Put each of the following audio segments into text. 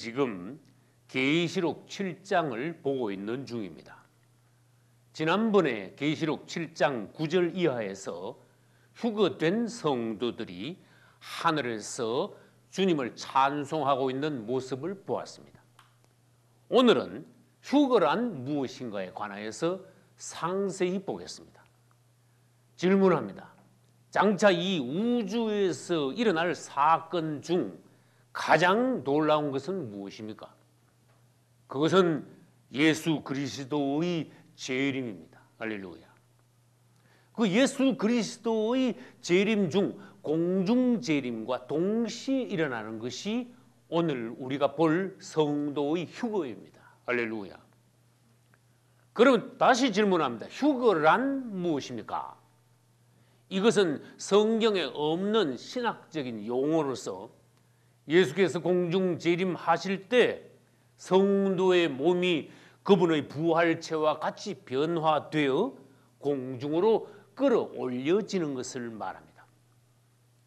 지금 계시록 7장을 보고 있는 중입니다. 지난번에 계시록 7장 9절 이하에서 휴거된 성도들이 하늘에서 주님을 찬송하고 있는 모습을 보았습니다. 오늘은 휴거란 무엇인가에 관하여서 상세히 보겠습니다. 질문합니다. 장차 이 우주에서 일어날 사건 중 가장 놀라운 것은 무엇입니까? 그것은 예수 그리스도의 재림입니다. 할렐루야. 그 예수 그리스도의 재림 중 공중 재림과 동시에 일어나는 것이 오늘 우리가 볼 성도의 휴거입니다. 할렐루야. 그럼 다시 질문합니다. 휴거란 무엇입니까? 이것은 성경에 없는 신학적인 용어로서 예수께서 공중 재림하실 때 성도의 몸이 그분의 부활체와 같이 변화되어 공중으로 끌어올려지는 것을 말합니다.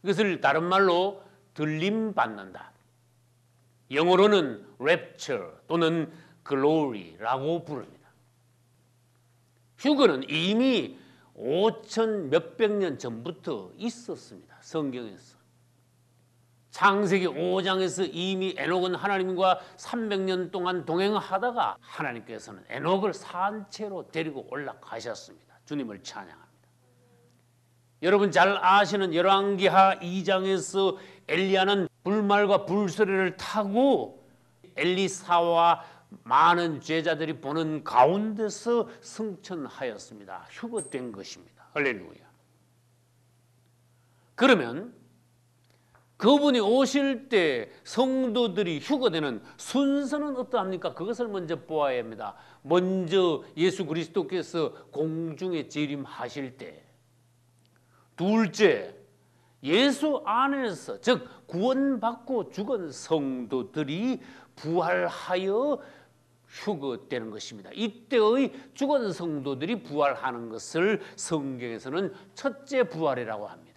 이것을 다른 말로 들림받는다. 영어로는 rapture 또는 glory라고 부릅니다. 휴거는 이미 5천 몇백 년 전부터 있었습니다. 성경에서. 창세기 5장에서 이미 에녹은 하나님과 300년 동안 동행하다가 하나님께서는 에녹을 산채로 데리고 올라가셨습니다. 주님을 찬양합니다. 여러분 잘 아시는 열왕기하 2장에서 엘리야는 불말과 불서리를 타고 엘리사와 많은 제자들이 보는 가운데서 승천하였습니다. 휴거된 것입니다. 할렐루야. 그러면 그분이 오실 때 성도들이 휴거되는 순서는 어떠합니까? 그것을 먼저 보아야 합니다. 먼저 예수 그리스도께서 공중에 재림하실 때, 둘째 예수 안에서 즉 구원받고 죽은 성도들이 부활하여 휴거되는 것입니다. 이때의 죽은 성도들이 부활하는 것을 성경에서는 첫째 부활이라고 합니다.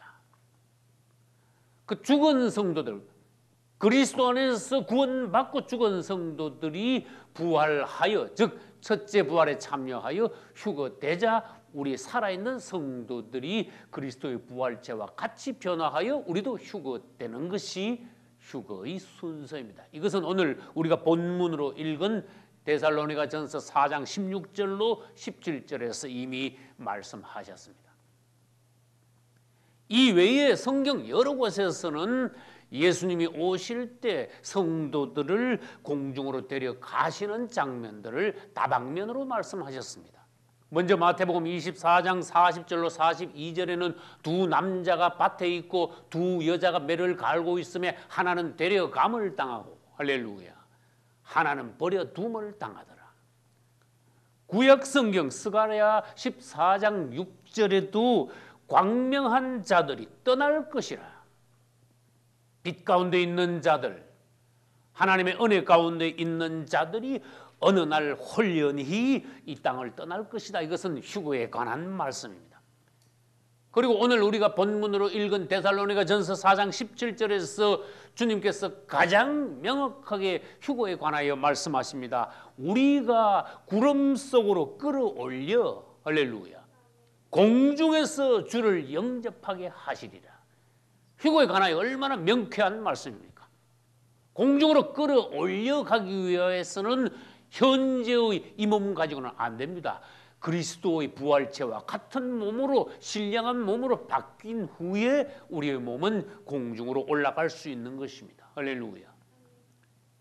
그 죽은 성도들, 그리스도 안에서 구원받고 죽은 성도들이 부활하여 즉 첫째 부활에 참여하여 휴거되자 우리 살아있는 성도들이 그리스도의 부활체와 같이 변화하여 우리도 휴거되는 것이 휴거의 순서입니다. 이것은 오늘 우리가 본문으로 읽은 데살로니가전서 4장 16절로 17절에서 이미 말씀하셨습니다. 이 외에 성경 여러 곳에서는 예수님이 오실 때 성도들을 공중으로 데려가시는 장면들을 다방면으로 말씀하셨습니다. 먼저 마태복음 24장 40절로 42절에는 두 남자가 밭에 있고 두 여자가 매를 갈고 있으며 하나는 데려감을 당하고 할렐루야 하나는 버려둠을 당하더라. 구약성경 스가랴 14장 6절에도 광명한 자들이 떠날 것이라. 빛 가운데 있는 자들, 하나님의 은혜 가운데 있는 자들이 어느 날 홀연히 이 땅을 떠날 것이다. 이것은 휴거에 관한 말씀입니다. 그리고 오늘 우리가 본문으로 읽은 데살로니가전서 4장 17절에서 주님께서 가장 명확하게 휴거에 관하여 말씀하십니다. 우리가 구름 속으로 끌어올려 할렐루야 공중에서 주를 영접하게 하시리라. 휴거에 관하여 얼마나 명쾌한 말씀입니까? 공중으로 끌어올려 가기 위해서는 현재의 이 몸 가지고는 안 됩니다. 그리스도의 부활체와 같은 몸으로 신령한 몸으로 바뀐 후에 우리의 몸은 공중으로 올라갈 수 있는 것입니다. 할렐루야.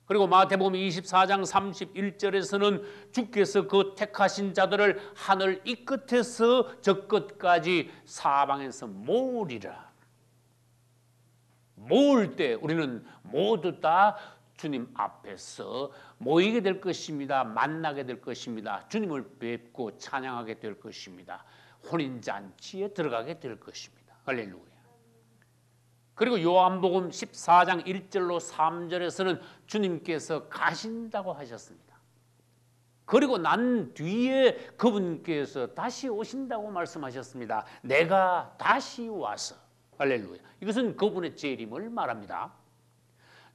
그리고 마태복음 24장 31절에서는 주께서 그 택하신 자들을 하늘 이 끝에서 저 끝까지 사방에서 모으리라. 모을 때 우리는 모두 다 주님 앞에서 모이게 될 것입니다. 만나게 될 것입니다. 주님을 뵙고 찬양하게 될 것입니다. 혼인잔치에 들어가게 될 것입니다. 할렐루야. 그리고 요한복음 14장 1절로 3절에서는 주님께서 가신다고 하셨습니다. 그리고 난 뒤에 그분께서 다시 오신다고 말씀하셨습니다. 내가 다시 와서 할렐루야. 이것은 그분의 재림을 말합니다.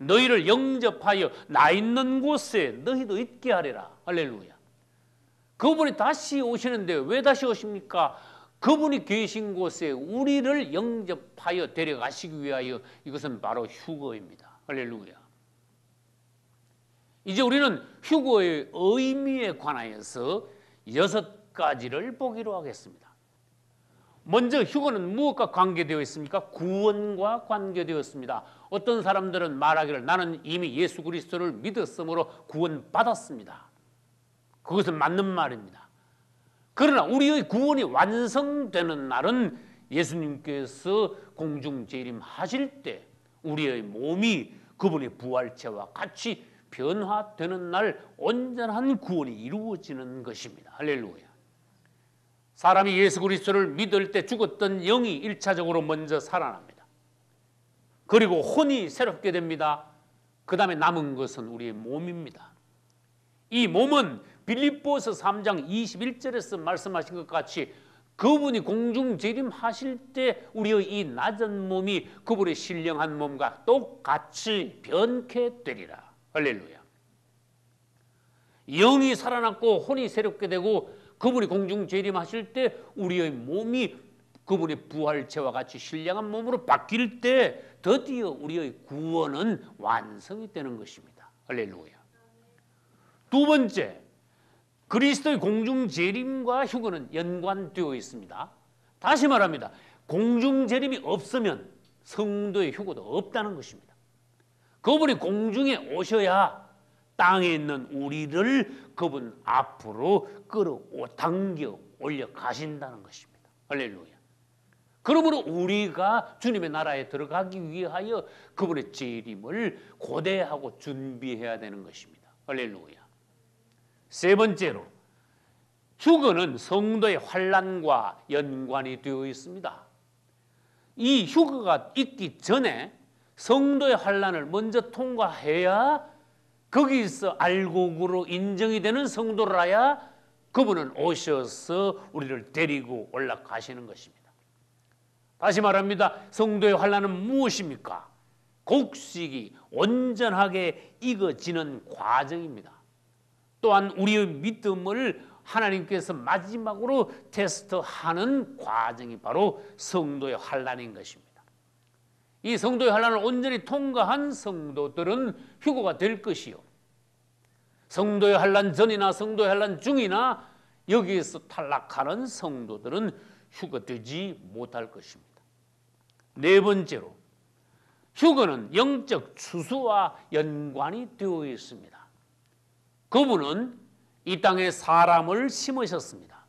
너희를 영접하여 나 있는 곳에 너희도 있게 하리라. 할렐루야. 그분이 다시 오시는데 왜 다시 오십니까? 그분이 계신 곳에 우리를 영접하여 데려가시기 위하여. 이것은 바로 휴거입니다. 할렐루야. 이제 우리는 휴거의 의미에 관하여서 6가지를 보기로 하겠습니다. 먼저 휴거는 무엇과 관계되어 있습니까? 구원과 관계되어 있습니다. 어떤 사람들은 말하기를 나는 이미 예수 그리스도를 믿었으므로 구원받았습니다. 그것은 맞는 말입니다. 그러나 우리의 구원이 완성되는 날은 예수님께서 공중 재림하실 때 우리의 몸이 그분의 부활체와 같이 변화되는 날 온전한 구원이 이루어지는 것입니다. 할렐루야. 사람이 예수 그리스도를 믿을 때 죽었던 영이 1차적으로 먼저 살아납니다. 그리고 혼이 새롭게 됩니다. 그 다음에 남은 것은 우리의 몸입니다. 이 몸은 빌립보서 3장 21절에서 말씀하신 것 같이 그분이 공중 재림하실 때 우리의 이 낮은 몸이 그분의 신령한 몸과 똑같이 변케 되리라. 할렐루야. 영이 살아났고 혼이 새롭게 되고 그분이 공중 재림하실 때 우리의 몸이 그분의 부활체와 같이 신령한 몸으로 바뀔 때 드디어 우리의 구원은 완성이 되는 것입니다. 할렐루야. 두 번째, 그리스도의 공중 재림과 휴거는 연관되어 있습니다. 다시 말합니다. 공중 재림이 없으면 성도의 휴거도 없다는 것입니다. 그분이 공중에 오셔야 땅에 있는 우리를 그분 앞으로 당겨 올려 가신다는 것입니다. 할렐루야. 그러므로 우리가 주님의 나라에 들어가기 위하여 그분의 재림을 고대하고 준비해야 되는 것입니다. 할렐루야. 세 번째로, 휴거는 성도의 환난과 연관이 되어 있습니다. 이 휴거가 있기 전에 성도의 환난을 먼저 통과해야 거기서 알곡으로 인정이 되는 성도라야 그분은 오셔서 우리를 데리고 올라가시는 것입니다. 다시 말합니다. 성도의 환난은 무엇입니까? 곡식이 온전하게 익어지는 과정입니다. 또한 우리의 믿음을 하나님께서 마지막으로 테스트하는 과정이 바로 성도의 환난인 것입니다. 이 성도의 환난을 온전히 통과한 성도들은 휴거가 될 것이요, 성도의 환난 전이나 성도의 환난 중이나 여기에서 탈락하는 성도들은 휴거되지 못할 것입니다. 네 번째로, 휴거는 영적 추수와 연관이 되어 있습니다. 그분은 이 땅에 사람을 심으셨습니다.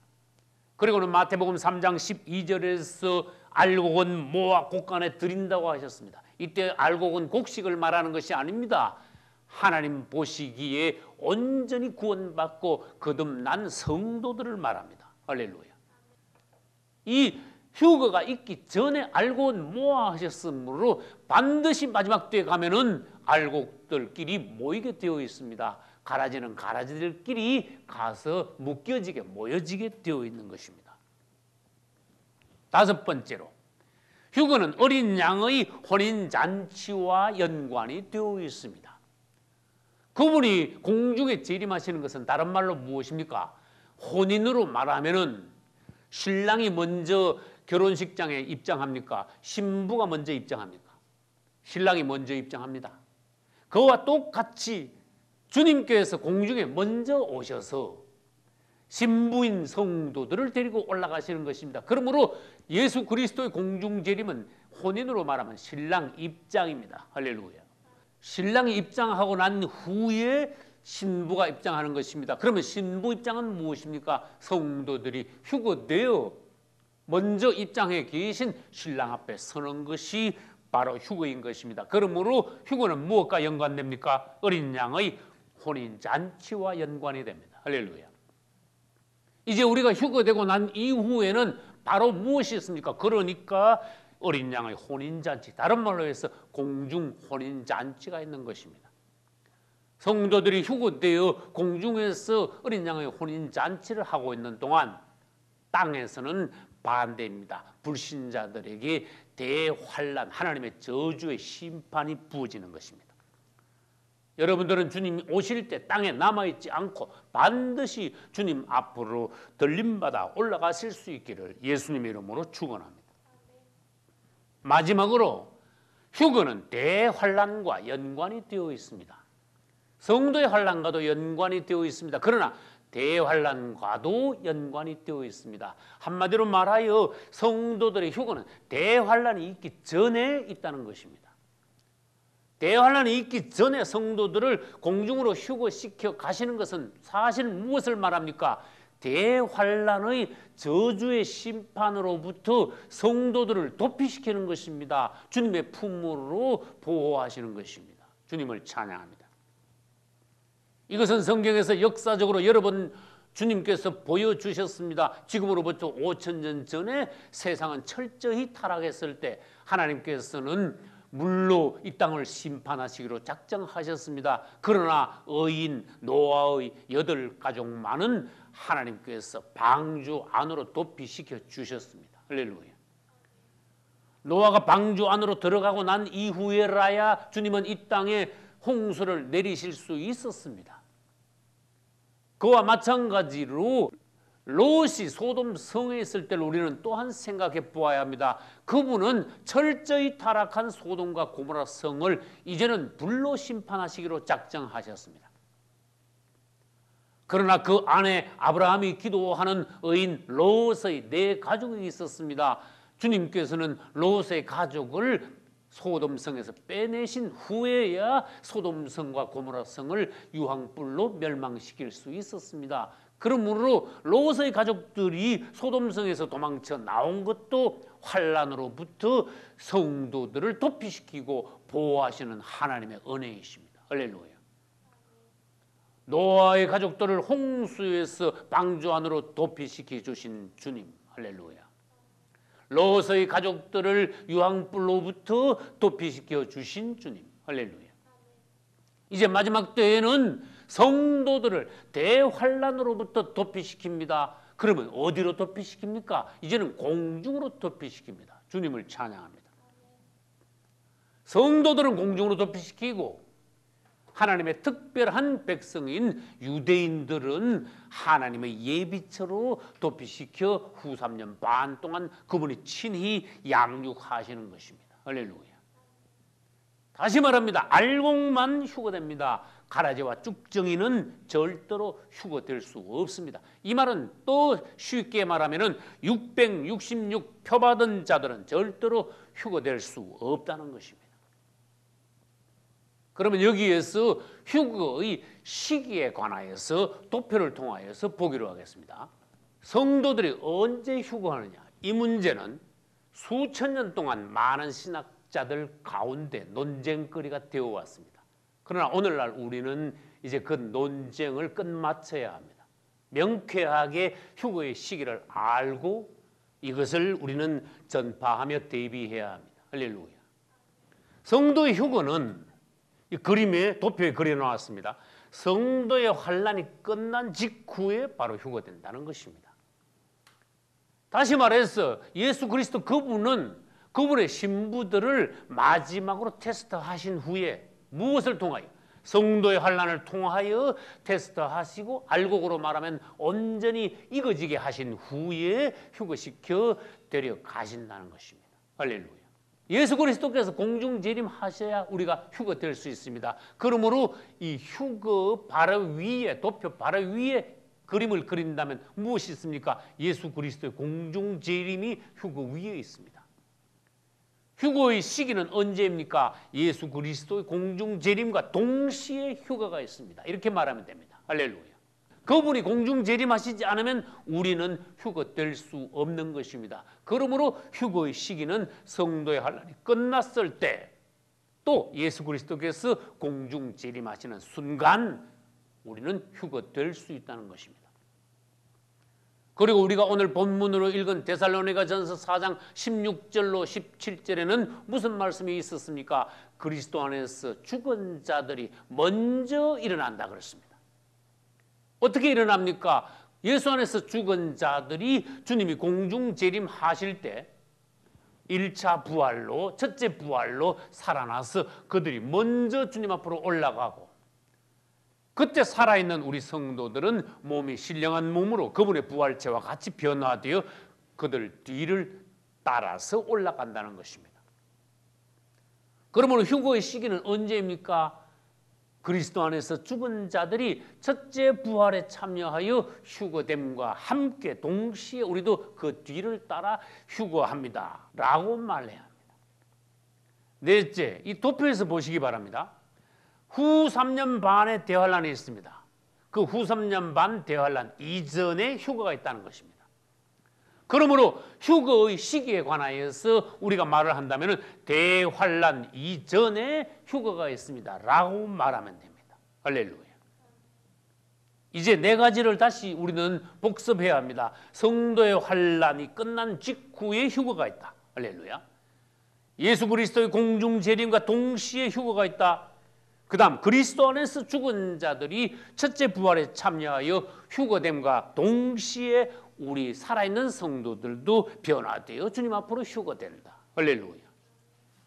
그리고는 마태복음 3장 12절에서 알곡은 모아 곡간에 드린다고 하셨습니다. 이때 알곡은 곡식을 말하는 것이 아닙니다. 하나님 보시기에 온전히 구원받고 거듭난 성도들을 말합니다. 할렐루야. 이 휴거가 있기 전에 알곡은 모아 하셨으므로 반드시 마지막 때에 가면은 알곡들끼리 모이게 되어 있습니다. 가라지는 가라지들끼리 가서 묶여지게 모여지게 되어 있는 것입니다. 다섯 번째로, 휴거는 어린 양의 혼인잔치와 연관이 되어 있습니다. 그분이 공중에 재림하시는 것은 다른 말로 무엇입니까? 혼인으로 말하면은 신랑이 먼저 결혼식장에 입장합니까? 신부가 먼저 입장합니까? 신랑이 먼저 입장합니다. 그와 똑같이 주님께서 공중에 먼저 오셔서 신부인 성도들을 데리고 올라가시는 것입니다. 그러므로 예수 그리스도의 공중 재림은 혼인으로 말하면 신랑 입장입니다. 할렐루야. 신랑이 입장하고 난 후에 신부가 입장하는 것입니다. 그러면 신부 입장은 무엇입니까? 성도들이 휴거되어 먼저 입장해 계신 신랑 앞에 서는 것이 바로 휴거인 것입니다. 그러므로 휴거는 무엇과 연관됩니까? 어린 양의 혼인잔치와 연관이 됩니다. 할렐루야. 이제 우리가 휴거되고 난 이후에는 바로 무엇이 있습니까? 그러니까 어린 양의 혼인잔치, 다른 말로 해서 공중 혼인잔치가 있는 것입니다. 성도들이 휴거되어 공중에서 어린 양의 혼인잔치를 하고 있는 동안 땅에서는 반대입니다. 불신자들에게 대환란, 하나님의 저주의 심판이 부어지는 것입니다. 여러분들은 주님 오실 때 땅에 남아있지 않고 반드시 주님 앞으로 들림받아 올라가실 수 있기를 예수님의 이름으로 축원합니다. 마지막으로 휴거는 대환란과 연관이 되어 있습니다. 성도의 환란과도 연관이 되어 있습니다. 그러나 대환란과도 연관이 되어 있습니다. 한마디로 말하여 성도들의 휴거는 대환란이 있기 전에 있다는 것입니다. 대환란이 있기 전에 성도들을 공중으로 휴거시켜 가시는 것은 사실 무엇을 말합니까? 대환란의 저주의 심판으로부터 성도들을 도피시키는 것입니다. 주님의 품으로 보호하시는 것입니다. 주님을 찬양합니다. 이것은 성경에서 역사적으로 여러 번 주님께서 보여주셨습니다. 지금으로부터 5,000년 전에 세상은 철저히 타락했을 때 하나님께서는 물로 이 땅을 심판하시기로 작정하셨습니다. 그러나 의인 노아의 8가족만은 하나님께서 방주 안으로 도피시켜 주셨습니다. 할렐루야. 노아가 방주 안으로 들어가고 난 이후에라야 주님은 이 땅에 홍수를 내리실 수 있었습니다. 그와 마찬가지로 롯이 소돔 성에 있을 때를 우리는 또한 생각해 보아야 합니다. 그분은 철저히 타락한 소돔과 고모라 성을 이제는 불로 심판하시기로 작정하셨습니다. 그러나 그 안에 아브라함이 기도하는 의인 롯의 4가족이 있었습니다. 주님께서는 롯의 가족을 소돔성에서 빼내신 후에야 소돔성과 고모라성을 유황불로 멸망시킬 수 있었습니다. 그러므로 롯의 가족들이 소돔성에서 도망쳐 나온 것도 환란으로부터 성도들을 도피시키고 보호하시는 하나님의 은혜이십니다. 할렐루야. 노아의 가족들을 홍수에서 방주 안으로 도피시켜 주신 주님. 할렐루야. 롯의 가족들을 유황불로부터 도피시켜 주신 주님. 할렐루야. 이제 마지막 때에는 성도들을 대환란으로부터 도피시킵니다. 그러면 어디로 도피시킵니까? 이제는 공중으로 도피시킵니다. 주님을 찬양합니다. 성도들은 공중으로 도피시키고 하나님의 특별한 백성인 유대인들은 하나님의 예비처로 도피시켜 후 3년 반 동안 그분이 친히 양육하시는 것입니다. 할렐루야. 다시 말합니다. 알곡만 휴거됩니다. 가라지와 쭉정이는 절대로 휴거될 수 없습니다. 이 말은 또 쉽게 말하면 666 표받은 자들은 절대로 휴거될 수 없다는 것입니다. 그러면 여기에서 휴거의 시기에 관하여서 도표를 통하여서 보기로 하겠습니다. 성도들이 언제 휴거하느냐? 이 문제는 수천 년 동안 많은 신학자들 가운데 논쟁거리가 되어 왔습니다. 그러나 오늘날 우리는 이제 그 논쟁을 끝마쳐야 합니다. 명쾌하게 휴거의 시기를 알고 이것을 우리는 전파하며 대비해야 합니다. 할렐루야. 성도의 휴거는 이 그림에 도표에 그려놓았습니다. 성도의 환란이 끝난 직후에 바로 휴거된다는 것입니다. 다시 말해서 예수 그리스도 그분은 그분의 신부들을 마지막으로 테스트하신 후에 무엇을 통하여? 성도의 환란을 통하여 테스트하시고 알곡으로 말하면 온전히 익어지게 하신 후에 휴거시켜 데려가신다는 것입니다. 할렐루야. 예수 그리스도께서 공중 재림하셔야 우리가 휴거될 수 있습니다. 그러므로 이 휴거 바로 위에 도표 바로 위에 그림을 그린다면 무엇이 있습니까? 예수 그리스도의 공중 재림이 휴거 위에 있습니다. 휴거의 시기는 언제입니까? 예수 그리스도의 공중 재림과 동시에 휴거가 있습니다. 이렇게 말하면 됩니다. 할렐루야. 그분이 공중 재림하시지 않으면 우리는 휴거될 수 없는 것입니다. 그러므로 휴거의 시기는 성도의 환란이 끝났을 때 또 예수 그리스도께서 공중 재림하시는 순간 우리는 휴거될 수 있다는 것입니다. 그리고 우리가 오늘 본문으로 읽은 데살로니가전서 4장 16절로 17절에는 무슨 말씀이 있었습니까? 그리스도 안에서 죽은 자들이 먼저 일어난다 그랬습니다. 어떻게 일어납니까? 예수 안에서 죽은 자들이 주님이 공중 재림하실 때 1차 부활로 첫째 부활로 살아나서 그들이 먼저 주님 앞으로 올라가고 그때 살아있는 우리 성도들은 몸이 신령한 몸으로 그분의 부활체와 같이 변화되어 그들 뒤를 따라서 올라간다는 것입니다. 그러므로 휴거의 시기는 언제입니까? 그리스도 안에서 죽은 자들이 첫째 부활에 참여하여 휴거됨과 함께 동시에 우리도 그 뒤를 따라 휴거합니다 라고 말해야 합니다. 넷째, 이 도표에서 보시기 바랍니다. 후 3년 반의 대환란이 있습니다. 그 후 3년 반 대환란 이전에 휴거가 있다는 것입니다. 그러므로 휴거의 시기에 관하여서 우리가 말을 한다면 대환란 이전에 휴거가 있습니다 라고 말하면 됩니다. 할렐루야. 이제 네 가지를 다시 우리는 복습해야 합니다. 성도의 환란이 끝난 직후에 휴거가 있다. 할렐루야. 예수 그리스도의 공중 재림과 동시에 휴거가 있다. 그 다음 그리스도 안에서 죽은 자들이 첫째 부활에 참여하여 휴거됨과 동시에 우리 살아있는 성도들도 변화되어 주님 앞으로 휴거된다. 할렐루야.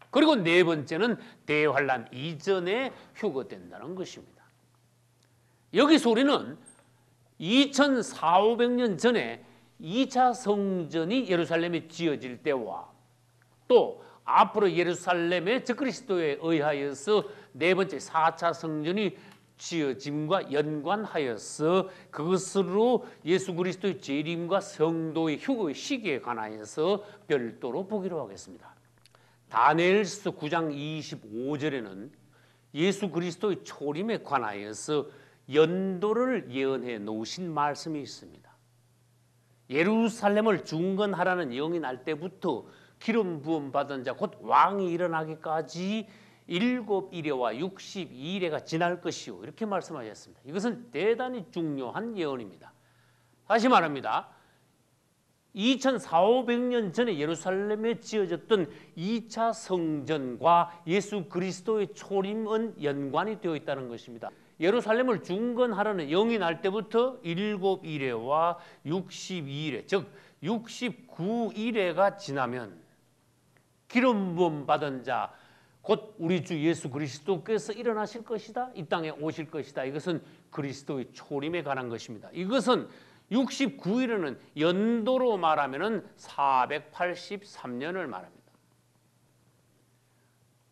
그리고 네 번째는 대환란 이전에 휴거된다는 것입니다. 여기서 우리는 2400~500년 전에 2차 성전이 예루살렘에 지어질 때와 또 앞으로 예루살렘의 적그리스도에 의하여서 네 번째 4차 성전이 지어짐과 연관하여서 그것으로 예수 그리스도의 재림과 성도의 휴거의 시기에 관하여서 별도로 보기로 하겠습니다. 다니엘서 9장 25절에는 예수 그리스도의 초림에 관하여서 연도를 예언해 놓으신 말씀이 있습니다. 예루살렘을 중건하라는 영이 날 때부터 기름 부음 받은 자 곧 왕이 일어나기까지 7일에와 62일에가 지날 것이요 이렇게 말씀하셨습니다. 이것은 대단히 중요한 예언입니다. 다시 말합니다. 2400~500년 전에 예루살렘에 지어졌던 2차 성전과 예수 그리스도의 초림은 연관이 되어 있다는 것입니다. 예루살렘을 중건하라는 영이 날 때부터 7일에와 62일에 즉 69일에가 지나면 기름 부음 받은 자 곧 우리 주 예수 그리스도께서 일어나실 것이다. 이 땅에 오실 것이다. 이것은 그리스도의 초림에 관한 것입니다. 이것은 69일에는 연도로 말하면 483년을 말합니다.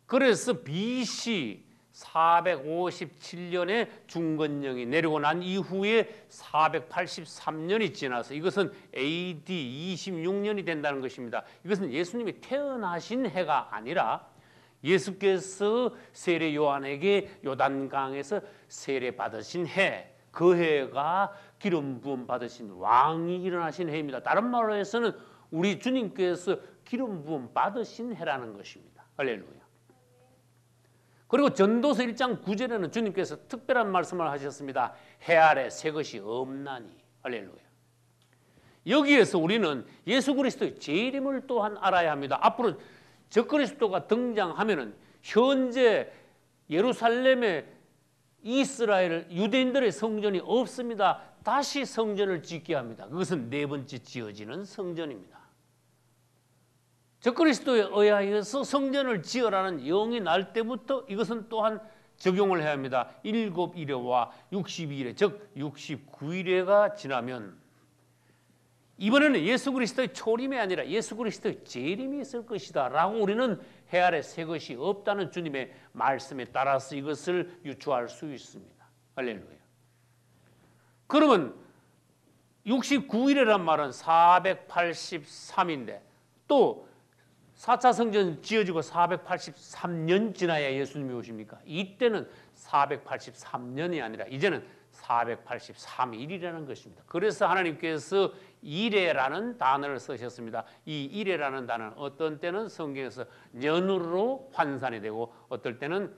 그래서 BC 457년에 중건령이 내려오고 난 이후에 483년이 지나서 이것은 AD 26년이 된다는 것입니다. 이것은 예수님이 태어나신 해가 아니라 예수께서 세례 요한에게 요단강에서 세례 받으신 해, 그 해가 기름 부음 받으신 왕이 일어나신 해입니다. 다른 말로 해서는 우리 주님께서 기름 부음 받으신 해라는 것입니다. 할렐루야. 그리고 전도서 1장 9절에는 주님께서 특별한 말씀을 하셨습니다. 해 아래 새 것이 없나니. 할렐루야. 여기에서 우리는 예수 그리스도의 재림을 또한 알아야 합니다. 앞으로 적그리스도가 등장하면은 현재 예루살렘에 이스라엘 유대인들의 성전이 없습니다. 다시 성전을 짓게 합니다. 그것은 네 번째 지어지는 성전입니다. 적그리스도에 의하여서 성전을 지으라는 영이 날 때부터 이것은 또한 적용을 해야 합니다. 7일에와 62일에 즉 69일에가 지나면 이번에는 예수 그리스도의 초림이 아니라 예수 그리스도의 재림이 있을 것이다 라고 우리는 해 아래 새 것이 없다는 주님의 말씀에 따라서 이것을 유추할 수 있습니다. 할렐루야. 그러면 69일이란 말은 483인데 또 4차 성전 지어지고 483년 지나야 예수님이 오십니까? 이때는 483년이 아니라 이제는 483일이라는 것입니다. 그래서 하나님께서 이레라는 단어를 쓰셨습니다. 이 이레라는 단어는 어떤 때는 성경에서 년으로 환산이 되고 어떨 때는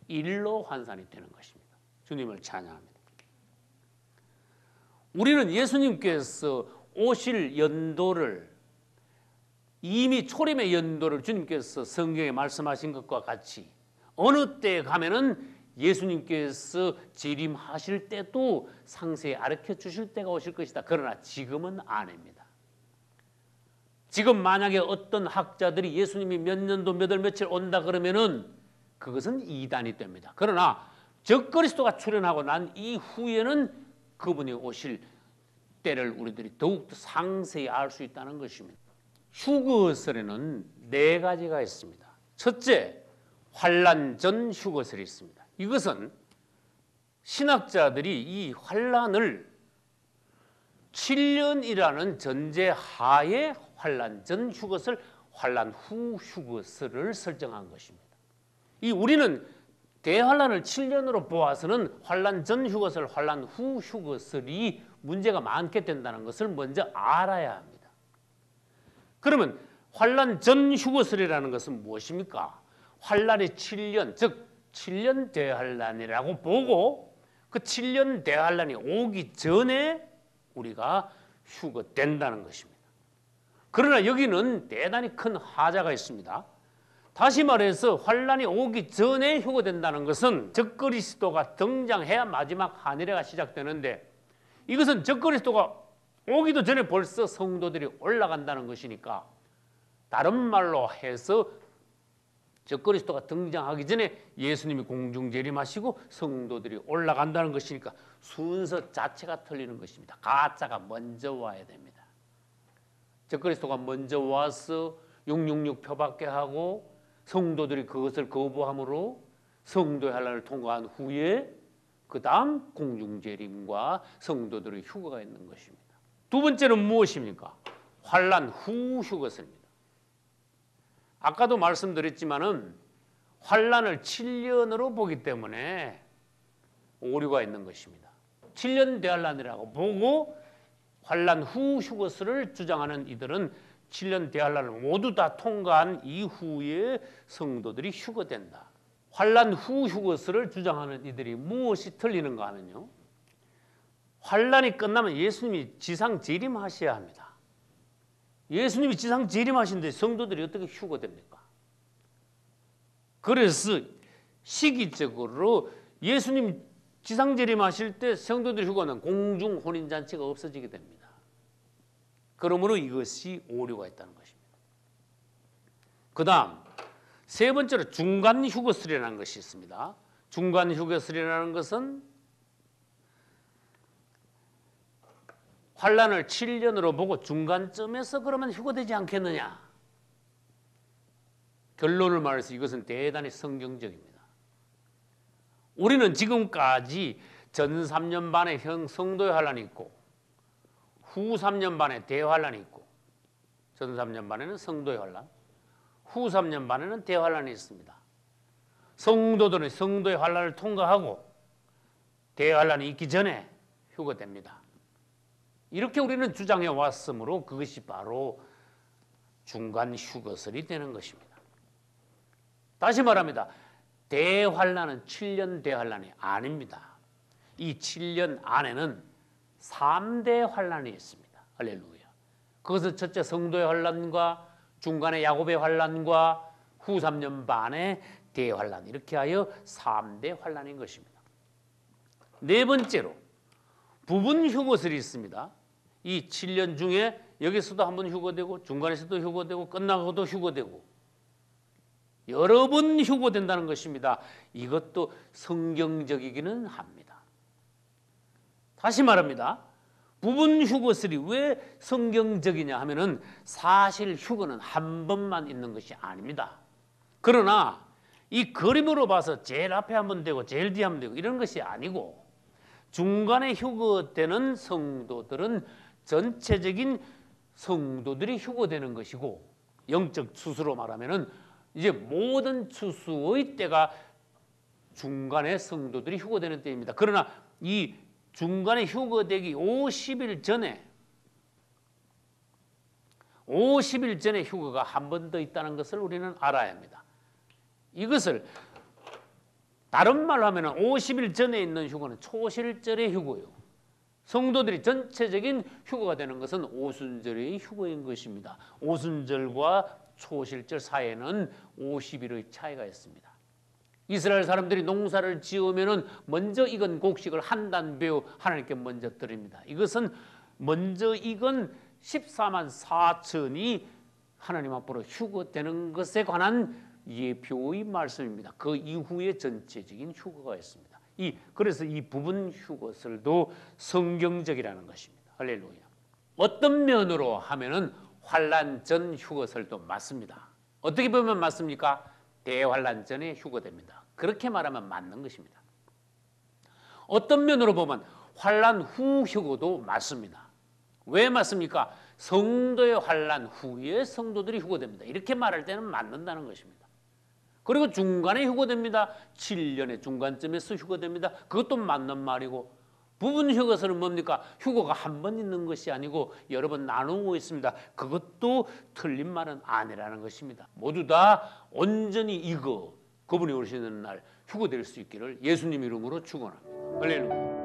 일로 환산이 되는 것입니다. 주님을 찬양합니다. 우리는 예수님께서 오실 연도를 이미 초림의 연도를 주님께서 성경에 말씀하신 것과 같이 어느 때에 가면은 예수님께서 재림하실 때도 상세히 가르쳐 주실 때가 오실 것이다. 그러나 지금은 아닙니다. 지금 만약에 어떤 학자들이 예수님이 몇 년도 몇 월 며칠 온다 그러면은 그것은 이단이 됩니다. 그러나 적그리스도가 출현하고 난 이후에는 그분이 오실 때를 우리들이 더욱더 상세히 알 수 있다는 것입니다. 휴거설에는 네 가지가 있습니다. 첫째, 환란 전 휴거설이 있습니다. 이것은 신학자들이 이 환란을 7년이라는 전제 하에 환란 전 휴거설, 환란 후 휴거설을 설정한 것입니다. 우리는 대환란을 7년으로 보아서는 환란 전 휴거설, 환란 후 휴거설이 문제가 많게 된다는 것을 먼저 알아야 합니다. 그러면 환란 전 휴거설이라는 것은 무엇입니까? 환란이 7년, 즉 7년 대환란이라고 보고 그 7년 대환란이 오기 전에 우리가 휴거된다는 것입니다. 그러나 여기는 대단히 큰 하자가 있습니다. 다시 말해서 환란이 오기 전에 휴거된다는 것은 적그리스도가 등장해야 마지막 한일회가 시작되는데, 이것은 적그리스도가 오기도 전에 벌써 성도들이 올라간다는 것이니까, 다른 말로 해서 적그리스도가 등장하기 전에 예수님이 공중 재림하시고 성도들이 올라간다는 것이니까 순서 자체가 틀리는 것입니다. 가짜가 먼저 와야 됩니다. 적그리스도가 먼저 와서 666 표밖에 하고 성도들이 그것을 거부함으로 성도의 환란을 통과한 후에 그 다음 공중 재림과 성도들의 휴거가 있는 것입니다. 두 번째는 무엇입니까? 환란 후 휴거설입니다. 아까도 말씀드렸지만은 환란을 7년으로 보기 때문에 오류가 있는 것입니다. 7년 대환란이라고 보고 환란 후 휴거설을 주장하는 이들은 7년 대환란을 모두 다 통과한 이후에 성도들이 휴거된다. 환란 후 휴거설을 주장하는 이들이 무엇이 틀리는가 하면요, 환란이 끝나면 예수님이 지상 재림하셔야 합니다. 예수님이 지상 재림하신데 성도들이 어떻게 휴거됩니까? 그래서 시기적으로 예수님 지상 재림하실 때 성도들이 휴거는 공중 혼인잔치가 없어지게 됩니다. 그러므로 이것이 오류가 있다는 것입니다. 그 다음 세 번째로 중간 휴거설이라는 것이 있습니다. 중간 휴거설이라는 것은 환란을 7년으로 보고 중간점에서 그러면 휴거되지 않겠느냐. 결론을 말해서 이것은 대단히 성경적입니다. 우리는 지금까지 전 3년 반에 성도의 환란이 있고 후 3년 반에 대환란이 있고, 전 3년 반에는 성도의 환란, 후 3년 반에는 대환란이 있습니다. 성도들은 성도의 환란을 통과하고 대환란이 있기 전에 휴거됩니다. 이렇게 우리는 주장해 왔으므로 그것이 바로 중간 휴거설이 되는 것입니다. 다시 말합니다. 대환란은 7년 대환란이 아닙니다. 이 7년 안에는 3대 환란이 있습니다. 할렐루야. 그것은 첫째 성도의 환란과 중간에 야곱의 환란과 후 3년 반의 대환란, 이렇게 하여 3대 환란인 것입니다. 네 번째로 부분 휴거설이 있습니다. 이 7년 중에 여기서도 한번 휴거되고 중간에서도 휴거되고 끝나고도 휴거되고 여러 번 휴거된다는 것입니다. 이것도 성경적이기는 합니다. 다시 말합니다. 부분 휴거설이 왜 성경적이냐 하면은 사실 휴거는 한 번만 있는 것이 아닙니다. 그러나 이 그림으로 봐서 제일 앞에 한번 되고 제일 뒤에 한번 되고 이런 것이 아니고, 중간에 휴거되는 성도들은 전체적인 성도들이 휴거되는 것이고, 영적 추수로 말하면은 이제 모든 추수의 때가 중간에 성도들이 휴거되는 때입니다. 그러나 이 중간에 휴거되기 50일 전에 휴거가 한 번 더 있다는 것을 우리는 알아야 합니다. 이것을 다른 말로 하면 50일 전에 있는 휴거는 초실절의 휴거요, 성도들이 전체적인 휴거가 되는 것은 오순절의 휴거인 것입니다. 오순절과 초실절 사이에는 50일의 차이가 있습니다. 이스라엘 사람들이 농사를 지으면은 먼저 익은 곡식을 한 단벼 하나님께 먼저 드립니다. 이것은 먼저 익은 14만 4천이 하나님 앞으로 휴거되는 것에 관한 예표의 말씀입니다. 그 이후에 전체적인 휴거가 있습니다. 그래서 이 부분 휴거설도 성경적이라는 것입니다. 할렐루야. 어떤 면으로 하면은 환란 전 휴거설도 맞습니다. 어떻게 보면 맞습니까? 대환란 전에 휴거됩니다. 그렇게 말하면 맞는 것입니다. 어떤 면으로 보면 환란 후 휴거도 맞습니다. 왜 맞습니까? 성도의 환란 후에 성도들이 휴거됩니다. 이렇게 말할 때는 맞는다는 것입니다. 그리고 중간에 휴거됩니다. 7년의 중간쯤에서 휴거됩니다. 그것도 맞는 말이고, 부분 휴거설은 뭡니까? 휴거가 한 번 있는 것이 아니고 여러 번 나누고 있습니다. 그것도 틀린 말은 아니라는 것입니다. 모두 다 온전히 그분이 오시는 날 휴거될 수 있기를 예수님 이름으로 축원합니다. 할렐루야.